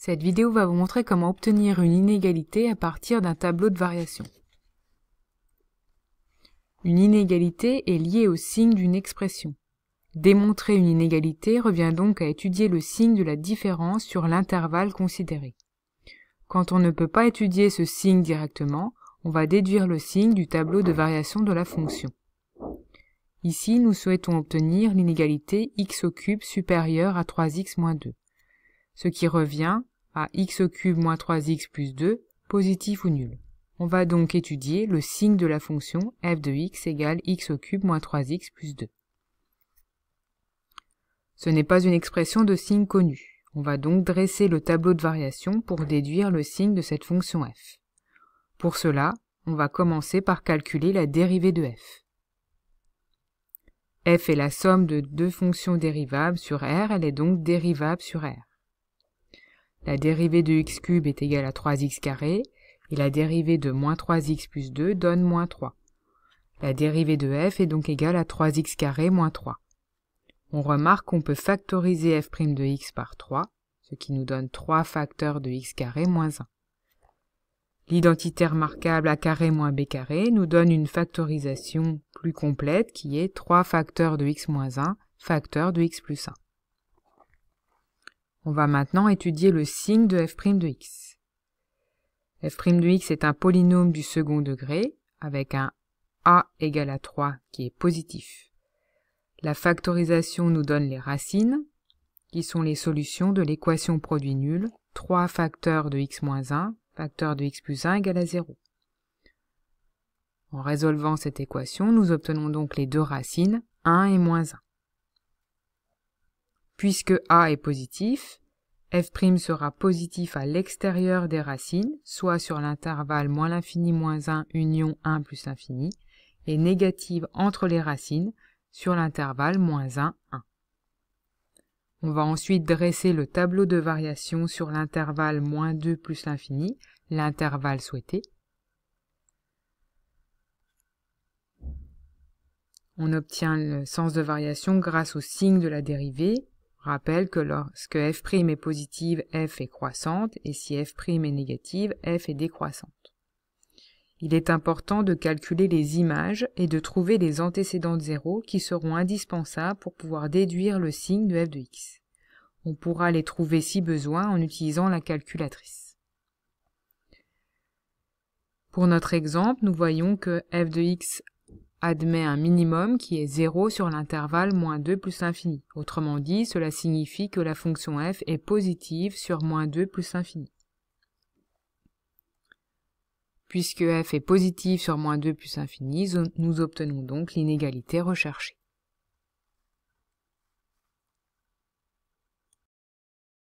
Cette vidéo va vous montrer comment obtenir une inégalité à partir d'un tableau de variation. Une inégalité est liée au signe d'une expression. Démontrer une inégalité revient donc à étudier le signe de la différence sur l'intervalle considéré. Quand on ne peut pas étudier ce signe directement, on va déduire le signe du tableau de variation de la fonction. Ici, nous souhaitons obtenir l'inégalité x au cube supérieure à 3x moins 2, ce qui revient à x au cube moins 3x plus 2, positif ou nul. On va donc étudier le signe de la fonction f de x égale x au cube moins 3x plus 2. Ce n'est pas une expression de signe connu. On va donc dresser le tableau de variation pour déduire le signe de cette fonction f. Pour cela, on va commencer par calculer la dérivée de f. F est la somme de deux fonctions dérivables sur R, elle est donc dérivable sur R. La dérivée de x cube est égale à 3x carré, et la dérivée de moins 3x plus 2 donne moins 3. La dérivée de f est donc égale à 3x carré moins 3. On remarque qu'on peut factoriser f' de x par 3, ce qui nous donne 3 facteurs de x carré moins 1. L'identité remarquable a carré moins b carré nous donne une factorisation plus complète qui est 3 facteurs de x moins 1, facteurs de x plus 1. On va maintenant étudier le signe de f' de x. f' de x est un polynôme du second degré avec un a égale à 3 qui est positif. La factorisation nous donne les racines, qui sont les solutions de l'équation produit nul, 3 facteurs de x moins 1, facteur de x plus 1 égale à 0. En résolvant cette équation, nous obtenons donc les deux racines, 1 et moins 1. Puisque a est positif, f' sera positif à l'extérieur des racines, soit sur l'intervalle moins l'infini moins 1 union 1 plus l'infini, et négative entre les racines, sur l'intervalle moins 1, 1. On va ensuite dresser le tableau de variation sur l'intervalle moins 2 plus l'infini, l'intervalle souhaité. On obtient le sens de variation grâce au signe de la dérivée. Rappelle que lorsque f' est positive, f est croissante, et si f' est négative, f est décroissante. Il est important de calculer les images et de trouver les antécédents de 0 qui seront indispensables pour pouvoir déduire le signe de f de x. On pourra les trouver si besoin en utilisant la calculatrice. Pour notre exemple, nous voyons que f de x admet un minimum qui est 0 sur l'intervalle moins 2 plus l'infini. Autrement dit, cela signifie que la fonction f est positive sur moins 2 plus l'infini. Puisque f est positive sur moins 2 plus l'infini, nous obtenons donc l'inégalité recherchée.